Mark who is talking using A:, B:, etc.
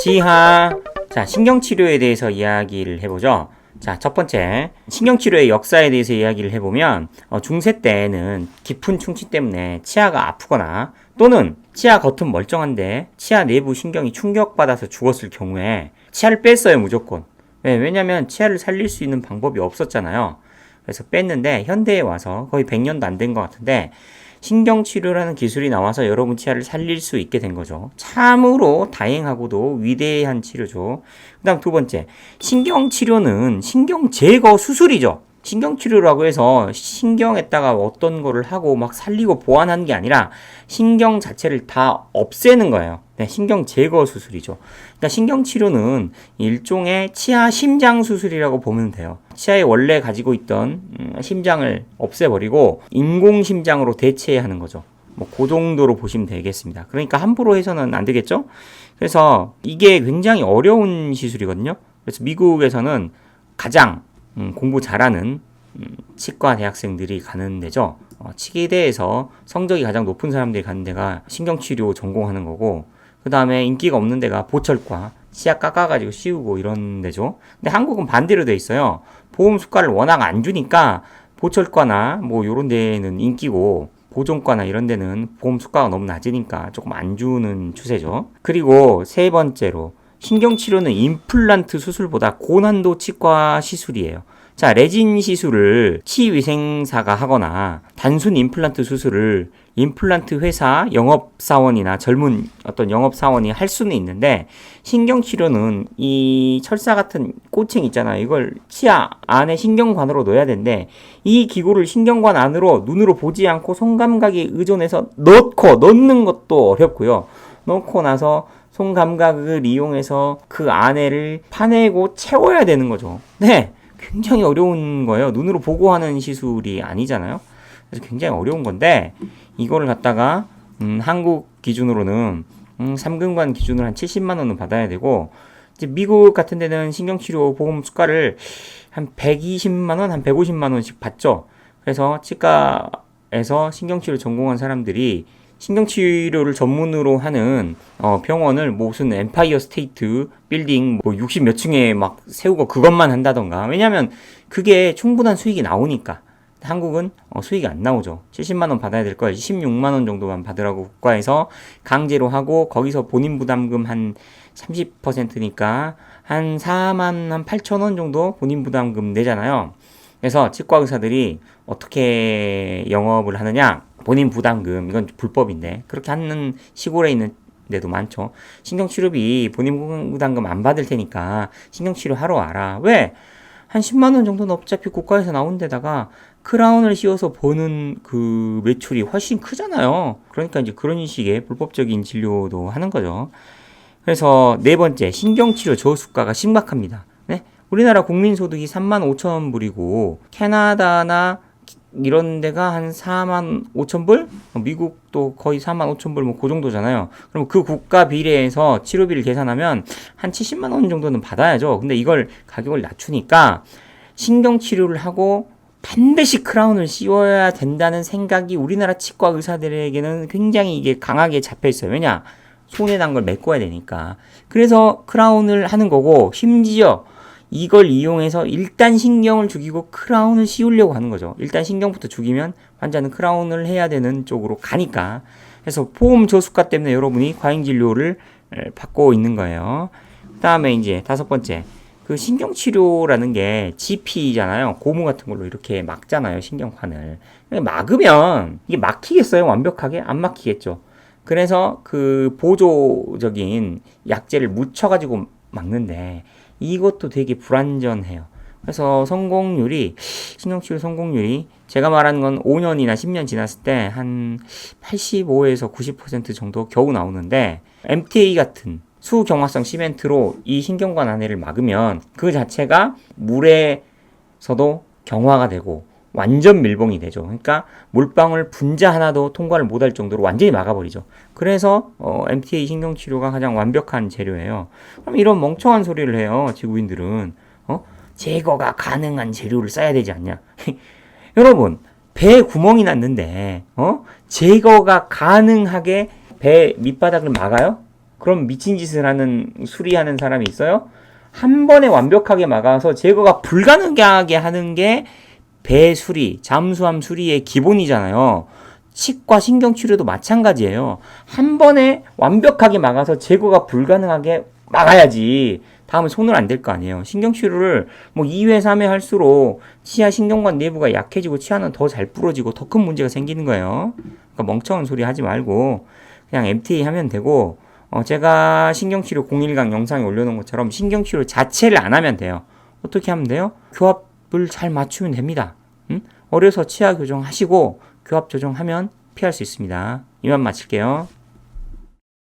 A: 지하. 자, 신경치료에 대해서 이야기를 해보죠. 자, 첫 번째, 신경치료의 역사에 대해서 이야기를 해보면 중세 때에는 깊은 충치 때문에 치아가 아프거나 또는 치아 겉은 멀쩡한데 치아 내부 신경이 충격받아서 죽었을 경우에 치아를 뺐어요, 무조건. 왜냐면 치아를 살릴 수 있는 방법이 없었잖아요. 그래서 뺐는데 현대에 와서 거의 100년도 안 된 것 같은데 신경치료라는 기술이 나와서 여러분 치아를 살릴 수 있게 된 거죠. 참으로 다행하고도 위대한 치료죠. 그 다음 두 번째, 신경치료는 신경 제거 수술이죠. 신경치료라고 해서 신경에다가 어떤 거를 하고 막 살리고 보완하는 게 아니라 신경 자체를 다 없애는 거예요. 네, 신경 제거 수술이죠. 그러니까 신경치료는 일종의 치아 심장 수술이라고 보면 돼요. 치아에 원래 가지고 있던 심장을 없애버리고 인공심장으로 대체해야 하는 거죠. 그 정도로 보시면 되겠습니다. 그러니까 함부로 해서는 안 되겠죠? 그래서 이게 굉장히 어려운 시술이거든요. 그래서 미국에서는 가장 공부 잘하는 치과 대학생들이 가는 데죠. 치기대에서 성적이 가장 높은 사람들이 가는 데가 신경치료 전공하는 거고, 그 다음에 인기가 없는 데가 보철과, 치아 깎아가지고 씌우고 이런 데죠. 근데 한국은 반대로 돼 있어요. 보험 수가를 워낙 안 주니까 보철과나 요런 데는 인기고, 보존과나 이런 데는 보험 수가가 너무 낮으니까 조금 안 주는 추세죠. 그리고 세 번째로, 신경치료는 임플란트 수술보다 고난도 치과 시술이에요. 자, 레진 시술을 치위생사가 하거나 단순 임플란트 수술을 임플란트 회사 영업사원이나 젊은 어떤 영업사원이 할 수는 있는데, 신경치료는 이 철사 같은 꼬챙 있잖아요. 이걸 치아 안에 신경관으로 넣어야 되는데, 이 기구를 신경관 안으로 눈으로 보지 않고 손감각에 의존해서 넣는 것도 어렵고요. 넣고 나서 손감각을 이용해서 그 안에를 파내고 채워야 되는 거죠. 네, 굉장히 어려운 거예요. 눈으로 보고 하는 시술이 아니잖아요. 그래서 굉장히 어려운 건데, 이거를 갖다가 한국 기준으로는 3금관 기준으로 한 70만 원은 받아야 되고, 이제 미국 같은 데는 신경치료 보험 수가를 한 120만 원, 한 150만 원씩 받죠. 그래서 치과에서 신경치료 전공한 사람들이 신경치료를 전문으로 하는 병원을 무슨 엠파이어 스테이트 빌딩 60 몇 층에 막 세우고 그것만 한다던가. 왜냐면 그게 충분한 수익이 나오니까. 한국은 수익이 안 나오죠. 70만 원 받아야 될 거 16만 원 정도만 받으라고 국가에서 강제로 하고, 거기서 본인 부담금 한 30%니까 한 4만 한 8천 원 정도 본인 부담금 내잖아요. 그래서 치과 의사들이 어떻게 영업을 하느냐? 본인 부담금, 이건 불법인데 그렇게 하는 시골에 있는 데도 많죠. 신경치료비 본인 부담금 안 받을 테니까 신경치료 하러 와라. 왜? 한 10만 원 정도는 어차피 국가에서 나온 데다가 크라운을 씌워서 버는 그 매출이 훨씬 크잖아요. 그러니까 이제 그런 식의 불법적인 진료도 하는 거죠. 그래서 네 번째, 신경치료 저수가가 심각합니다. 네? 우리나라 국민소득이 3만 5천 불이고 캐나다나 이런 데가 한 4만 5천 불? 미국도 거의 4만 5천 불, 그 정도잖아요. 그럼 그 국가 비례해서 치료비를 계산하면 한 70만 원 정도는 받아야죠. 근데 이걸 가격을 낮추니까 신경치료를 하고 반드시 크라운을 씌워야 된다는 생각이 우리나라 치과 의사들에게는 굉장히 이게 강하게 잡혀 있어요. 왜냐? 손에 난 걸 메꿔야 되니까. 그래서 크라운을 하는 거고, 심지어 이걸 이용해서 일단 신경을 죽이고 크라운을 씌우려고 하는 거죠. 일단 신경부터 죽이면 환자는 크라운을 해야 되는 쪽으로 가니까. 그래서 보험 저수가 때문에 여러분이 과잉진료를 받고 있는 거예요. 그 다음에 이제 다섯 번째, 그 신경치료라는 게 GP잖아요. 고무 같은 걸로 이렇게 막잖아요, 신경관을. 막으면 이게 막히겠어요? 완벽하게? 안 막히겠죠. 그래서 그 보조적인 약재를 묻혀가지고 막는데, 이것도 되게 불안전해요. 그래서 신경치료 성공률이 제가 말하는 건 5년이나 10년 지났을 때 한 85에서 90% 정도 겨우 나오는데, MTA 같은 수경화성 시멘트로 이 신경관 안에를 막으면 그 자체가 물에서도 경화가 되고 완전 밀봉이 되죠. 그러니까 물방울 분자 하나도 통과를 못할 정도로 완전히 막아버리죠. 그래서 MTA 신경치료가 가장 완벽한 재료예요. 그럼 이런 멍청한 소리를 해요, 지구인들은. 제거가 가능한 재료를 써야 되지 않냐. 여러분, 배에 구멍이 났는데 제거가 가능하게 배 밑바닥을 막아요? 그럼 미친 짓을 하는 수리하는 사람이 있어요? 한 번에 완벽하게 막아서 제거가 불가능하게 하는 게 배수리, 잠수함 수리의 기본이잖아요. 치과 신경치료도 마찬가지예요. 한 번에 완벽하게 막아서 제거가 불가능하게 막아야지 다음에 손을 안 댈 거 아니에요. 신경치료를 뭐 2회, 3회 할수록 치아 신경관 내부가 약해지고 치아는 더 잘 부러지고 더 큰 문제가 생기는 거예요. 그러니까 멍청한 소리 하지 말고 그냥 MTA 하면 되고, 제가 신경치료 01강 영상에 올려놓은 것처럼 신경치료 자체를 안 하면 돼요. 어떻게 하면 돼요? 교합을 잘 맞추면 됩니다. 어려서 치아 교정하시고 교합 조정하면 피할 수 있습니다. 이만 마칠게요.